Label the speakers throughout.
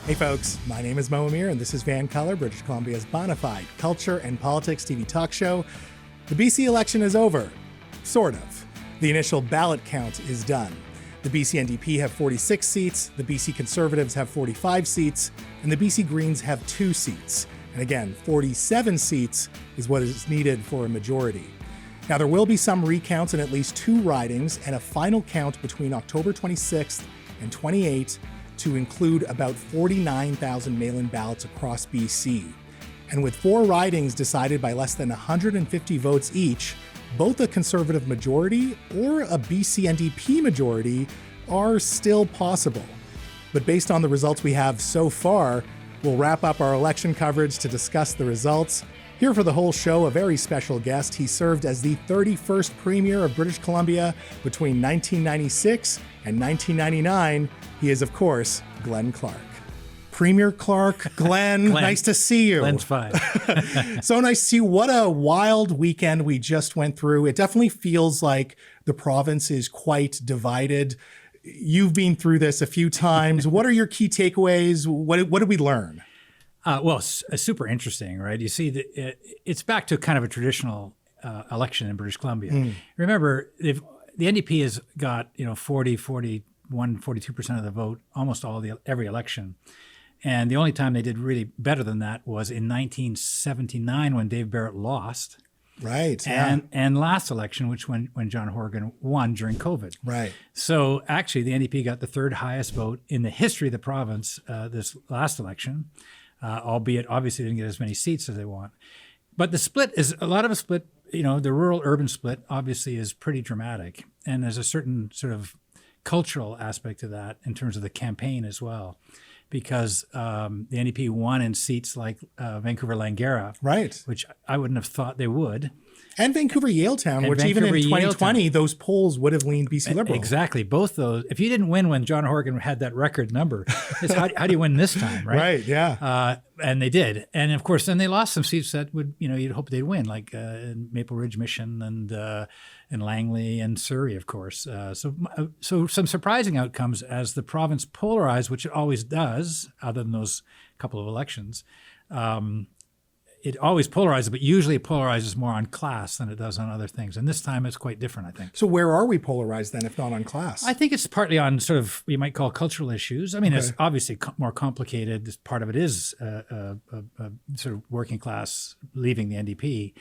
Speaker 1: Hey folks, my name is Mo Amir and this is VANCOLOUR, British Columbia's bona fide culture and politics TV talk show. The BC election is over. Sort of. The initial ballot count is done. The BC NDP have 46 seats, the BC Conservatives have 45 seats, and the BC Greens have 2 seats. And again, 47 seats is what is needed for a majority. Now, there will be some recounts in at least 2 ridings and a final count between October 26th and 28th to include about 49,000 mail-in ballots across BC. And with 4 ridings decided by less than 150 votes each, both a Conservative majority or a BC NDP majority are still possible. But based on the results we have so far, we'll wrap up our election coverage to discuss the results. Here for the whole show, a very special guest. He served as the 31st Premier of British Columbia between 1996 and 1999. He is, of course, Glen Clark. Premier Clark, Glen, nice to see you.
Speaker 2: Glen's fine.
Speaker 1: So nice to see you. What a wild weekend we just went through. It definitely feels like the province is quite divided. You've been through this a few times. What are your key takeaways? What did we learn?
Speaker 2: Well, super interesting, right? You see, it's back to kind of a traditional election in British Columbia. Remember, the NDP has got 40, 41, 42% of the vote, almost every election. And the only time they did really better than that was in 1979 when Dave Barrett lost.
Speaker 1: Right.
Speaker 2: And last election, which when John Horgan won during COVID.
Speaker 1: Right.
Speaker 2: So actually, the NDP got the 3rd highest vote in the history of the province this last election. Albeit obviously didn't get as many seats as they want. But the split is a lot of a split, the rural-urban split obviously is pretty dramatic. And there's a certain sort of cultural aspect to that in terms of the campaign as well. Because the NDP won in seats like Vancouver-Langara,
Speaker 1: right,
Speaker 2: which I wouldn't have thought they would.
Speaker 1: And Vancouver-Yaletown, which even in 2020, those polls would have leaned BC Liberal.
Speaker 2: Exactly. Both those. If you didn't win when John Horgan had that record number, it's how do you win this time, right?
Speaker 1: Right, yeah.
Speaker 2: And they did. And of course, then they lost some seats that would, you'd hope they'd win, like in Maple Ridge Mission and Langley and Surrey, of course. So some surprising outcomes as the province polarized, which it always does, other than those couple of elections. It always polarizes, but usually it polarizes more on class than it does on other things. And this time it's quite different, I think.
Speaker 1: So where are we polarized then, if not on class?
Speaker 2: I think it's partly on sort of, you might call cultural issues. I mean, It's obviously more complicated. Part of it is sort of working class leaving the NDP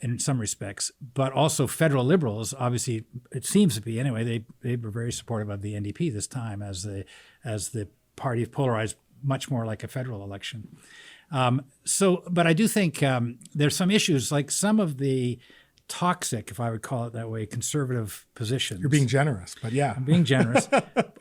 Speaker 2: in some respects, but also federal Liberals, obviously, it seems to be anyway, they were very supportive of the NDP this time as the party polarized much more like a federal election. But I do think there's some issues, like some of the toxic, if I would call it that way, conservative positions.
Speaker 1: You're being generous, but yeah.
Speaker 2: I'm being generous.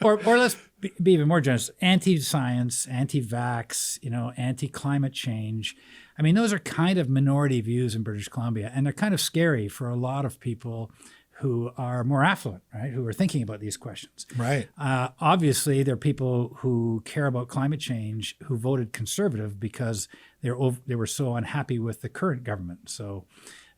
Speaker 2: or let's be even more generous. Anti-science, anti-vax, anti-climate change. I mean, those are kind of minority views in British Columbia, and they're kind of scary for a lot of people who are more affluent, right? Who are thinking about these questions.
Speaker 1: Right.
Speaker 2: Obviously, there are people who care about climate change who voted Conservative because they were so unhappy with the current government. So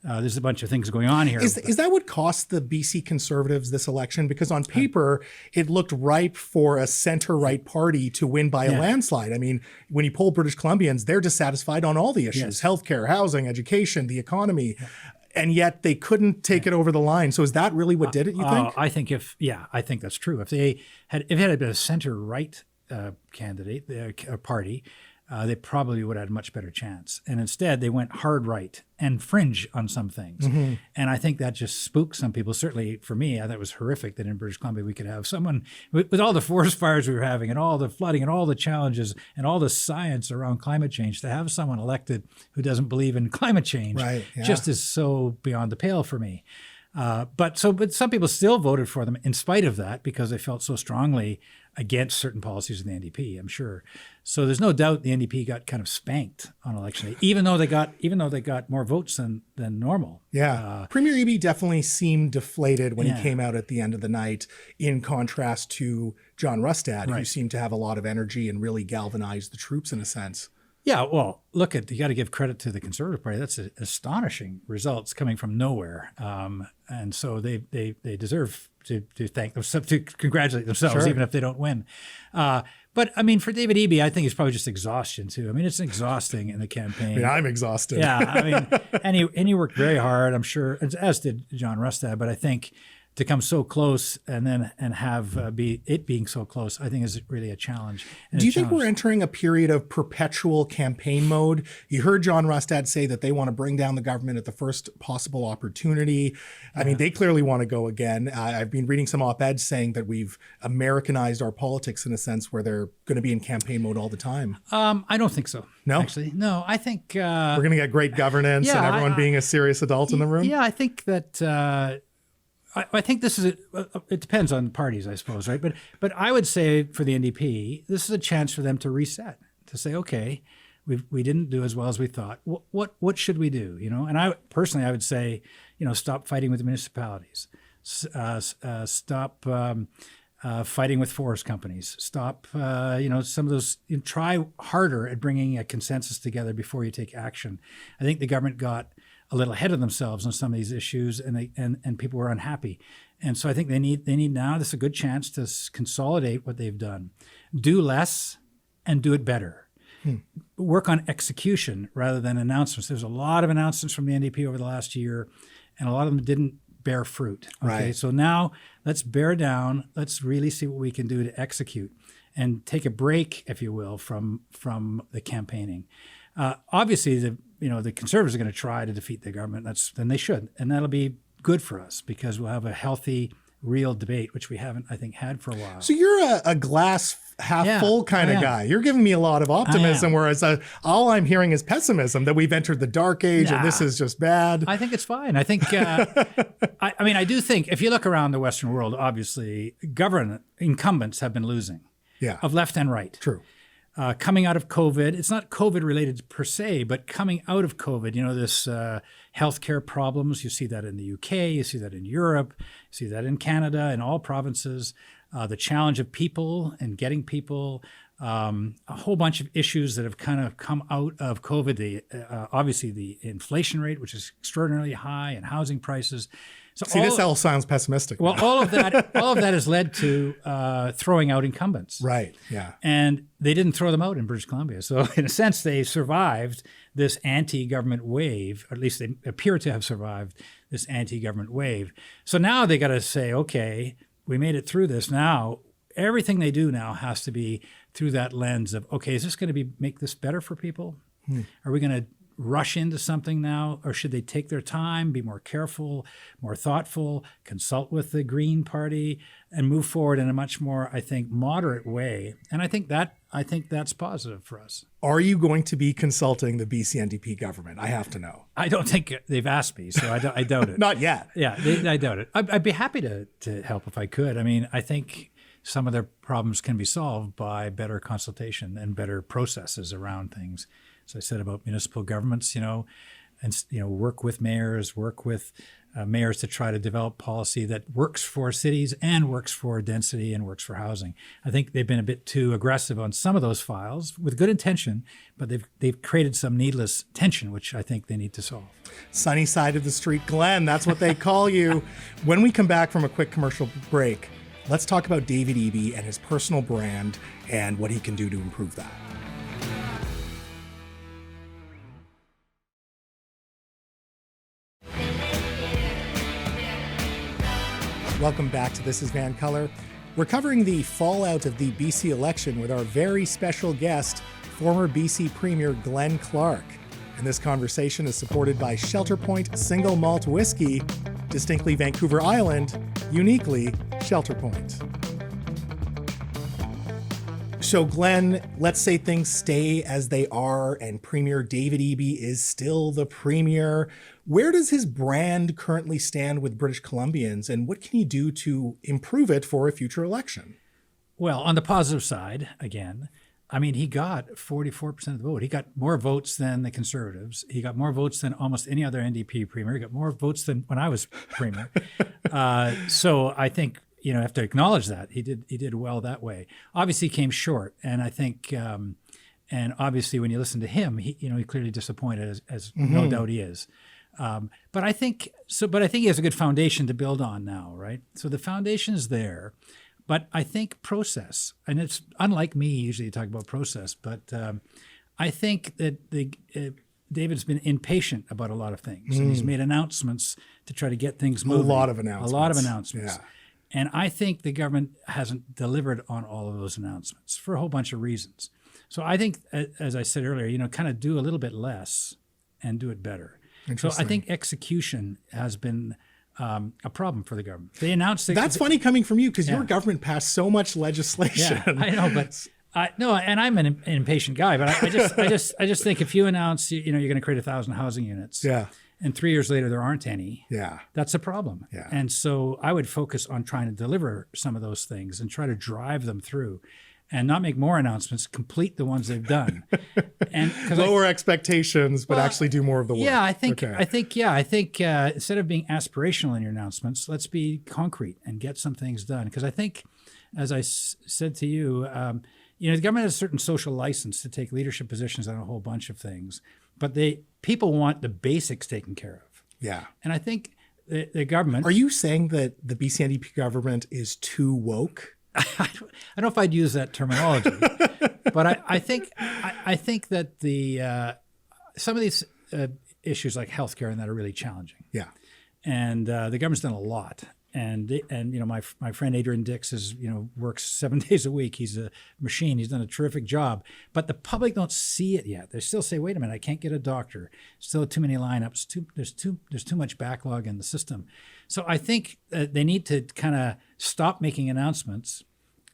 Speaker 2: there's a bunch of things going on here.
Speaker 1: Is that what cost the BC Conservatives this election? Because on paper, it looked ripe for a center-right party to win by a landslide. I mean, when you poll British Columbians, they're dissatisfied on all the issues, healthcare, housing, education, the economy. And yet they couldn't take it over the line. So is that really what did it, you think?
Speaker 2: I think that's true. If it had been a center-right candidate, party, they probably would have had a much better chance. And instead, they went hard right and fringe on some things. Mm-hmm. And I think that just spooked some people. Certainly for me, I thought it was horrific that in British Columbia we could have someone, with all the forest fires we were having and all the flooding and all the challenges and all the science around climate change, to have someone elected who doesn't believe in climate change just is so beyond the pale for me. But some people still voted for them in spite of that because they felt so strongly against certain policies of the NDP, I'm sure. So there's no doubt the NDP got kind of spanked on election day, even though they got more votes than normal.
Speaker 1: Yeah. Premier Eby definitely seemed deflated when he came out at the end of the night, in contrast to John Rustad, who seemed to have a lot of energy and really galvanized the troops in a sense.
Speaker 2: Yeah, well, you got to give credit to the Conservative Party. That's astonishing results coming from nowhere, and so they deserve to thank themselves, to congratulate themselves,
Speaker 1: Sure.
Speaker 2: even if they don't win. But I mean, for David Eby, I think it's probably just exhaustion too. I mean, it's exhausting in the campaign.
Speaker 1: I mean, I'm exhausted.
Speaker 2: Yeah, I mean, and he worked very hard, I'm sure, as did John Rustad. But I think to come so close and have it being so close, I think is really a challenge.
Speaker 1: Do you think we're entering a period of perpetual campaign mode? You heard John Rustad say that they want to bring down the government at the first possible opportunity. I mean, they clearly want to go again. I've been reading some op-eds saying that we've Americanized our politics in a sense where they're going to be in campaign mode all the time.
Speaker 2: I don't think so.
Speaker 1: No?
Speaker 2: Actually, no. I think
Speaker 1: we're going to get great governance and everyone being a serious adult in the room?
Speaker 2: Yeah, I think that... I think this is it depends on parties, I suppose, right? But I would say for the NDP, this is a chance for them to reset, to say, okay, we didn't do as well as we thought. What should we do? You know, and I personally would say, you know, stop fighting with the municipalities, stop fighting with forest companies, stop some of those. Try harder at bringing a consensus together before you take action. I think the government got a little ahead of themselves on some of these issues, and people were unhappy. And so I think they need now, this is a good chance to consolidate what they've done. Do less and do it better. Work on execution rather than announcements. There's a lot of announcements from the NDP over the last year, and a lot of them didn't bear fruit. Okay,
Speaker 1: Right.
Speaker 2: So now let's bear down. Let's really see what we can do to execute and take a break, if you will, from the campaigning. Obviously, the Conservatives are going to try to defeat the government. Then they should, and that'll be good for us because we'll have a healthy, real debate, which we haven't, I think, had for a while.
Speaker 1: So you're a glass half full kind of guy. You're giving me a lot of optimism, whereas all I'm hearing is pessimism that we've entered the dark age and this is just bad.
Speaker 2: I think it's fine. I think, I do think if you look around the Western world, obviously, incumbents have been losing.
Speaker 1: Yeah.
Speaker 2: Of left and right.
Speaker 1: True.
Speaker 2: Coming out of COVID, it's not COVID related per se, but coming out of COVID, this healthcare problems, you see that in the UK, you see that in Europe, you see that in Canada, in all provinces, the challenge of people and getting people, a whole bunch of issues that have kind of come out of COVID, obviously the inflation rate, which is extraordinarily high, and housing prices. So
Speaker 1: this all sounds pessimistic.
Speaker 2: Well, all of that has led to throwing out incumbents.
Speaker 1: Right. Yeah.
Speaker 2: And they didn't throw them out in British Columbia. So in a sense, they survived this anti-government wave, or at least they appear to have survived this anti-government wave. So now they got to say, okay, we made it through this. Now everything they do now has to be through that lens of, okay, is this going to make this better for people? Are we going to rush into something now, or should they take their time, be more careful, more thoughtful, consult with the Green Party, and move forward in a much more, I think, moderate way? And I think that's positive for us.
Speaker 1: Are you going to be consulting the BC NDP government? I have to know.
Speaker 2: I don't think they've asked me, so I doubt it.
Speaker 1: Not yet.
Speaker 2: Yeah, I doubt it. I'd be happy to help if I could. I mean, I think some of their problems can be solved by better consultation and better processes around things. As I said about municipal governments, work with mayors, mayors to try to develop policy that works for cities and works for density and works for housing. I think they've been a bit too aggressive on some of those files with good intention, but they've created some needless tension, which I think they need to solve.
Speaker 1: Sunny side of the street, Glenn, that's what they call you. When we come back from a quick commercial break, let's talk about David Eby and his personal brand and what he can do to improve that. Welcome back to This is VANCOLOUR. We're covering the fallout of the BC election with our very special guest, former BC Premier Glen Clark. And this conversation is supported by Shelter Point Single Malt Whiskey, distinctly Vancouver Island, uniquely Shelter Point. So Glenn, let's say things stay as they are and Premier David Eby is still the Premier. Where does his brand currently stand with British Columbians, and what can he do to improve it for a future election?
Speaker 2: Well, on the positive side, again, I mean, he got 44% of the vote. He got more votes than the Conservatives. He got more votes than almost any other NDP Premier. He got more votes than when I was Premier. So I think, you have to acknowledge that he did well that way. Obviously, he came short, and I think, and And obviously, when you listen to him, he clearly disappointed, as no doubt he is. But I think he has a good foundation to build on now, right? So the foundation is there, but I think process, and it's unlike me. Usually, you talk about process, but I think that David's been impatient about a lot of things, and he's made announcements to try to get things moving.
Speaker 1: A lot of announcements.
Speaker 2: Yeah. And I think the government hasn't delivered on all of those announcements for a whole bunch of reasons. So I think, as I said earlier, kind of do a little bit less and do it better. So I think execution has been a problem for the government. They announced
Speaker 1: that's funny coming from you, because your government passed so much legislation.
Speaker 2: Yeah, I know, but and I'm an impatient guy. But I just think if you announce you're going to create 1,000 housing units, and 3 years later there aren't any, that's a problem.
Speaker 1: Yeah.
Speaker 2: And so I would focus on trying to deliver some of those things and try to drive them through. And not make more announcements, complete the ones they've done, and
Speaker 1: lower expectations, but actually do more of the work.
Speaker 2: Yeah, I think instead of being aspirational in your announcements, let's be concrete and get some things done. Because I think, as I said to you, the government has a certain social license to take leadership positions on a whole bunch of things, but people want the basics taken care of.
Speaker 1: Yeah,
Speaker 2: and I think the government.
Speaker 1: Are you saying that the BC NDP government is too woke?
Speaker 2: I don't know if I'd use that terminology, but I think that the some of these issues like healthcare and that are really challenging.
Speaker 1: Yeah,
Speaker 2: and the government's done a lot. And my friend Adrian Dix works 7 days a week. He's a machine. He's done a terrific job. But the public don't see it yet. They still say, "Wait a minute, I can't get a doctor. Still too many lineups. There's too much backlog in the system." So I think they need to kind of stop making announcements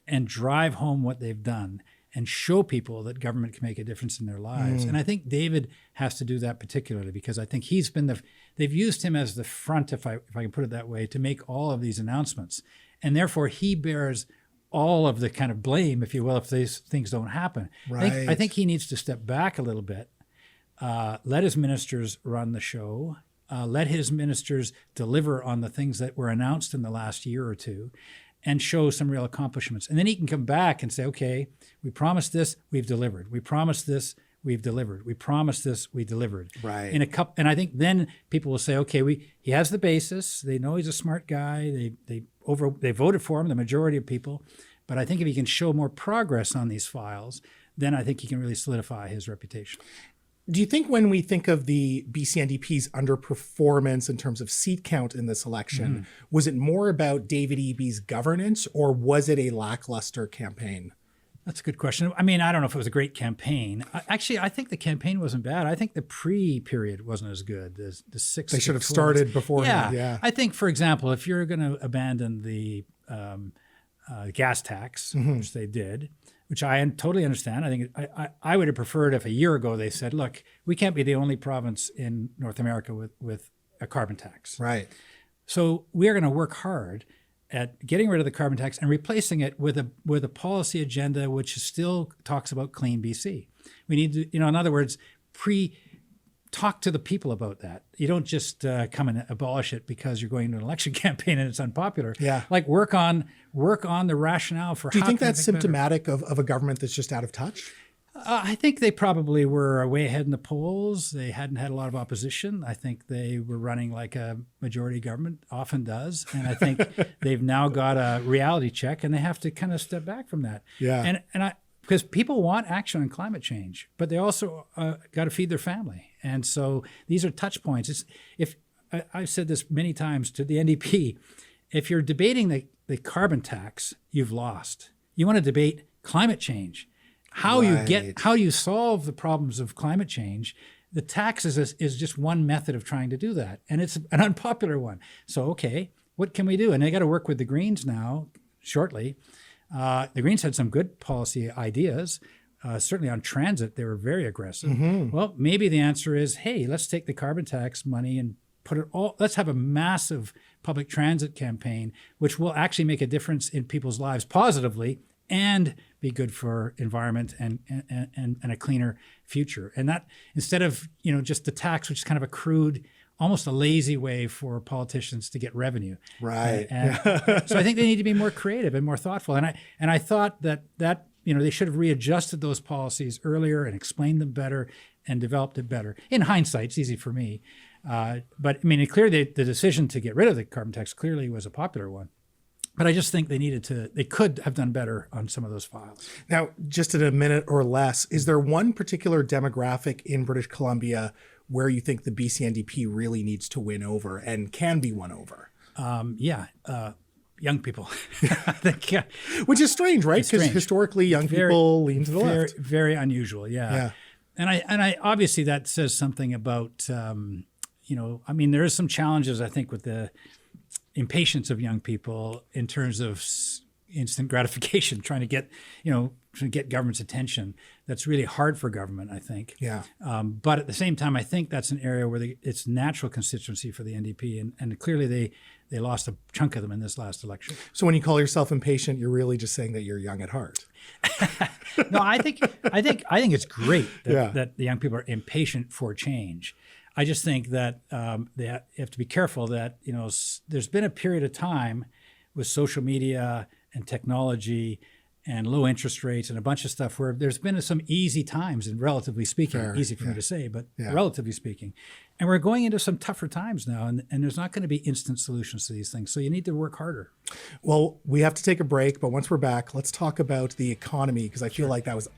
Speaker 2: and drive home what they've done and show people that government can make a difference in their lives. And I think David has to do that particularly, because I think he's been they've used him as the front, if I can put it that way, to make all of these announcements. And therefore he bears all of the kind of blame, if you will, if these things don't happen.
Speaker 1: Right.
Speaker 2: I think he needs to step back a little bit, let his ministers run the show, let his ministers deliver on the things that were announced in the last year or two, and show some real accomplishments. And then he can come back and say, okay, we promised this, we've delivered. We promised this, we've delivered. We promised this, we delivered.
Speaker 1: Right.
Speaker 2: And I think then people will say, okay, he has the basis. They know he's a smart guy. They voted for him, the majority of people. But I think if he can show more progress on these files, then I think he can really solidify his reputation.
Speaker 1: Do you think when we think of the BC NDP's underperformance in terms of seat count in this election, was it more about David Eby's governance, or was it a lackluster campaign?
Speaker 2: That's a good question. I mean, I don't know if it was a great campaign. Actually, I think the campaign wasn't bad. I think the pre-period wasn't as good. The 6
Speaker 1: They should have started beforehand.
Speaker 2: Yeah. I think, for example, if you're going to abandon the gas tax, which they did, which I totally understand. I think I would have preferred if a year ago they said, look, we can't be the only province in North America with a carbon tax.
Speaker 1: Right.
Speaker 2: So we're going to work hard at getting rid of the carbon tax and replacing it with a policy agenda which still talks about clean BC. We need to, in other words, talk to the people about that. You don't just come and abolish it because you're going to an election campaign and it's unpopular.
Speaker 1: Yeah.
Speaker 2: Like work on the rationale for.
Speaker 1: Do you think that's symptomatic of a government that's just out of touch?
Speaker 2: I think they probably were way ahead in the polls. They hadn't had a lot of opposition. I think they were running like a majority government often does. And I think they've now got a reality check and they have to kind of step back from that.
Speaker 1: Yeah.
Speaker 2: Because people want action on climate change, but they also got to feed their family. And so these are touch points. I've said this many times to the NDP, if you're debating the carbon tax, you've lost. You want to debate climate change. How you solve the problems of climate change. The tax is just one method of trying to do that. And it's an unpopular one. So, okay, what can we do? And they got to work with the Greens now shortly. The Greens had some good policy ideas. Certainly on transit, they were very aggressive. Well, maybe the answer is, hey, let's take the carbon tax money and let's have a massive public transit campaign, which will actually make a difference in people's lives positively and be good for environment and a cleaner future. And that, instead of just the tax, which is kind of a crude, almost a lazy way for politicians to get revenue.
Speaker 1: Right.
Speaker 2: So I think they need to be more creative and more thoughtful. And I thought that they should have readjusted those policies earlier and explained them better and developed it better. In hindsight, it's easy for me. But I mean, clearly the decision to get rid of the carbon tax clearly was a popular one. But I just think they could have done better on some of those files.
Speaker 1: Now, just in a minute or less, is there one particular demographic in British Columbia where you think the BC NDP really needs to win over and can be won over?
Speaker 2: Young people. I think,
Speaker 1: which is strange, right? Because historically, young people lean to the left.
Speaker 2: Very unusual, yeah. And I obviously that says something about, there is some challenges, I think, with the impatience of young people in terms of instant gratification, trying to get government's attention. That's really hard for government, I think.
Speaker 1: Yeah.
Speaker 2: But at the same time, I think that's an area where it's natural constituency for the NDP, and clearly they lost a chunk of them in this last election.
Speaker 1: So when you call yourself impatient, you're really just saying that you're young at heart.
Speaker 2: No, I think it's great that the young people are impatient for change. I just think that they have to be careful that there's been a period of time with social media and technology and low interest rates and a bunch of stuff where there's been some easy times, and relatively speaking, easy for me to say, but relatively speaking. And we're going into some tougher times now, and there's not going to be instant solutions to these things. So you need to work harder.
Speaker 1: Well, we have to take a break, but once we're back, let's talk about the economy, because I feel like that was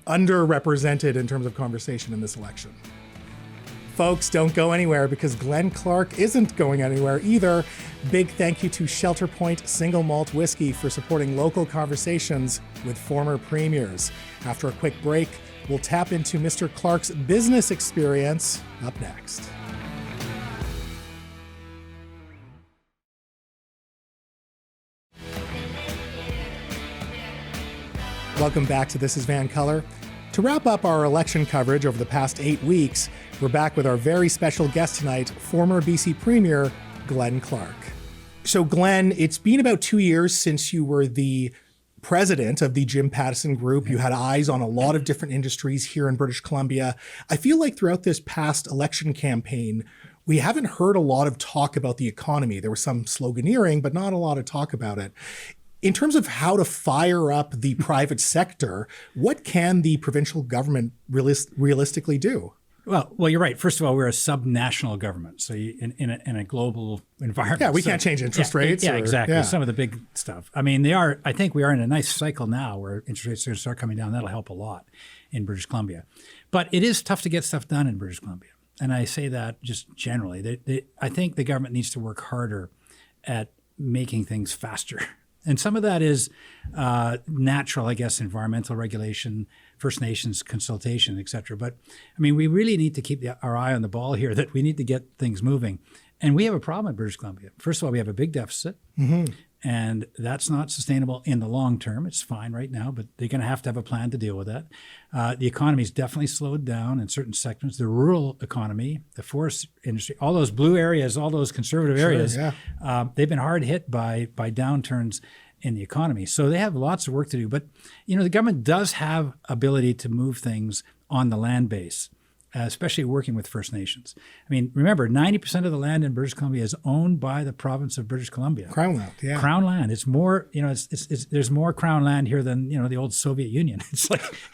Speaker 1: underrepresented in terms of conversation in this election. Folks, don't go anywhere, because Glen Clark isn't going anywhere either. Big thank you to Shelter Point Single Malt Whiskey for supporting local conversations with former premiers. After a quick break, we'll tap into Mr. Clark's business experience up next. Welcome back to This is VANCOLOUR. To wrap up our election coverage over the past 8 weeks, we're back with our very special guest tonight, former BC Premier Glen Clark. So Glen, it's been about 2 years since you were the president of the Jim Pattison Group. You had eyes on a lot of different industries here in British Columbia. I feel like throughout this past election campaign, we haven't heard a lot of talk about the economy. There was some sloganeering, but not a lot of talk about it. In terms of how to fire up the private sector, what can the provincial government realistically do?
Speaker 2: Well, you're right. First of all, we're a subnational government, so in a global environment.
Speaker 1: Yeah, we can't change interest rates.
Speaker 2: Yeah, exactly. Yeah. Some of the big stuff. I mean, I think we are in a nice cycle now where interest rates are going to start coming down. That'll help a lot in British Columbia. But it is tough to get stuff done in British Columbia. And I say that just generally. I think the government needs to work harder at making things faster. And some of that is natural, I guess, environmental regulation, First Nations consultation, et cetera. But, I mean, we really need to keep our eye on the ball here, that we need to get things moving. And we have a problem in British Columbia. First of all, we have a big deficit, and that's not sustainable in the long term. It's fine right now, but they're going to have a plan to deal with that. The economy's definitely slowed down in certain sectors. The rural economy, the forest industry, all those blue areas, all those conservative areas, they've been hard hit by downturns in the economy. So they have lots of work to do. But, the government does have ability to move things on the land base, especially working with First Nations. I mean, remember, 90% of the land in British Columbia is owned by the province of British Columbia.
Speaker 1: Crown land, yeah.
Speaker 2: Crown land. It's more, there's more Crown land here than, the old Soviet Union.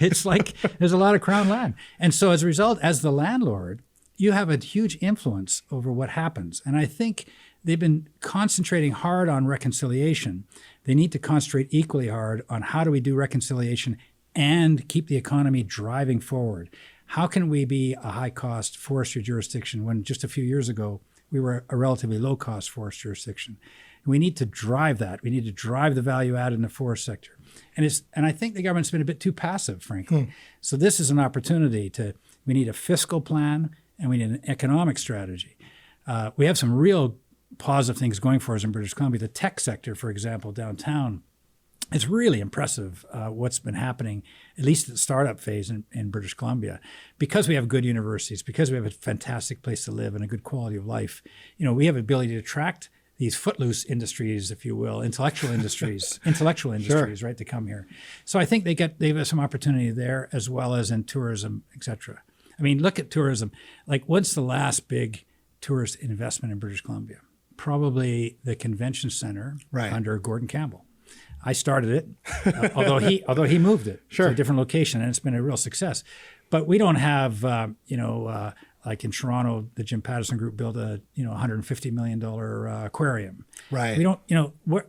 Speaker 2: It's like there's a lot of Crown land. And so as a result, as the landlord, you have a huge influence over what happens. And I think they've been concentrating hard on reconciliation. They need to concentrate equally hard on how do we do reconciliation and keep the economy driving forward. How can we be a high-cost forestry jurisdiction when just a few years ago we were a relatively low-cost forest jurisdiction? And we need to drive that. We need to drive the value add in the forest sector. And I think the government's been a bit too passive, frankly. So this is an opportunity we need a fiscal plan and we need an economic strategy. We have some real positive things going for us in British Columbia. The tech sector, for example, downtown, it's really impressive what's been happening, at least at the startup phase in British Columbia, because we have good universities, because we have a fantastic place to live and a good quality of life. We have the ability to attract these footloose industries, if you will, intellectual industries, right, to come here. So I think they have some opportunity there, as well as in tourism, et cetera. I mean, look at tourism. Like, what's the last big tourist investment in British Columbia? Probably the convention center under Gordon Campbell. I started it, although he moved it
Speaker 1: Sure.
Speaker 2: to a different location, and it's been a real success. But we don't have, like in Toronto, the Jim Pattison Group built a $150 million aquarium.
Speaker 1: Right.
Speaker 2: We don't,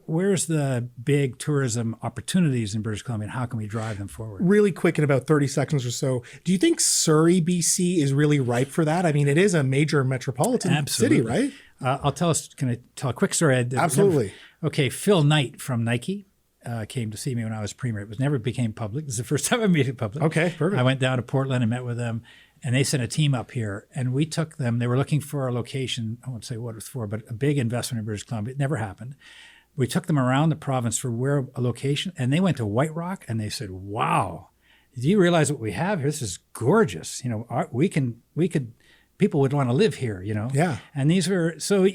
Speaker 2: where's the big tourism opportunities in British Columbia, and how can we drive them forward?
Speaker 1: Really quick, in about 30 seconds or so, do you think Surrey, BC is really ripe for that? I mean, it is a major metropolitan city, right?
Speaker 2: Can I tell a quick story?
Speaker 1: Absolutely.
Speaker 2: Okay, Phil Knight from Nike came to see me when I was premier. It never became public. This is the first time I made it public.
Speaker 1: Okay, perfect.
Speaker 2: I went down to Portland and met with them, and they sent a team up here, and we took them. They were looking for a location. I won't say what it was for, but a big investment in British Columbia. It never happened. We took them around the province for where a location, and they went to White Rock, and they said, "Wow, do you realize what we have here? This is gorgeous. We could." People would want to live here,
Speaker 1: Yeah.
Speaker 2: And these were, so,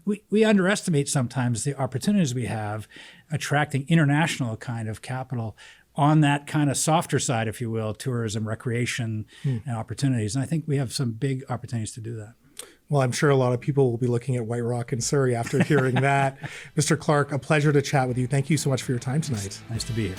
Speaker 2: we underestimate sometimes the opportunities we have attracting international kind of capital on that kind of softer side, if you will, tourism, recreation, and opportunities. And I think we have some big opportunities to do that.
Speaker 1: Well, I'm sure a lot of people will be looking at White Rock and Surrey after hearing that. Mr. Clark, a pleasure to chat with you. Thank you so much for your time tonight.
Speaker 2: Nice to be here.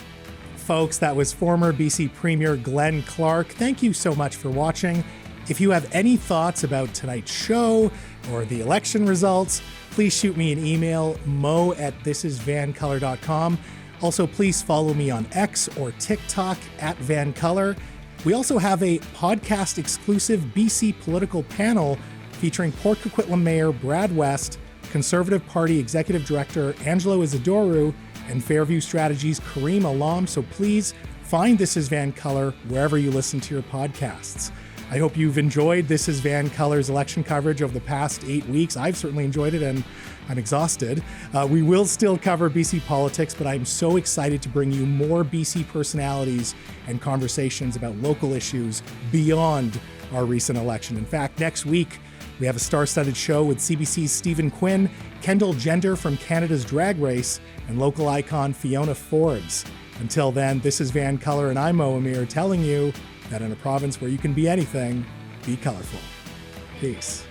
Speaker 1: Folks, that was former BC Premier Glen Clark. Thank you so much for watching. If you have any thoughts about tonight's show or the election results, please shoot me an email, mo@thisisvancolor.com. Also, please follow me on X or TikTok @VanColor. We also have a podcast-exclusive BC political panel featuring Port Coquitlam Mayor Brad West, Conservative Party Executive Director Angelo Isidorou, and Fairview Strategies Kareem Alam. So please find This Is VanColor wherever you listen to your podcasts. I hope you've enjoyed This Is VanColor's election coverage over the past 8 weeks. I've certainly enjoyed it, and I'm exhausted. We will still cover BC politics, but I'm so excited to bring you more BC personalities and conversations about local issues beyond our recent election. In fact, next week, we have a star-studded show with CBC's Stephen Quinn, Kendall Gender from Canada's Drag Race, and local icon Fiona Forbes. Until then, this is VanColor, and I'm Mo Amir telling you that in a province where you can be anything, be colorful. Peace.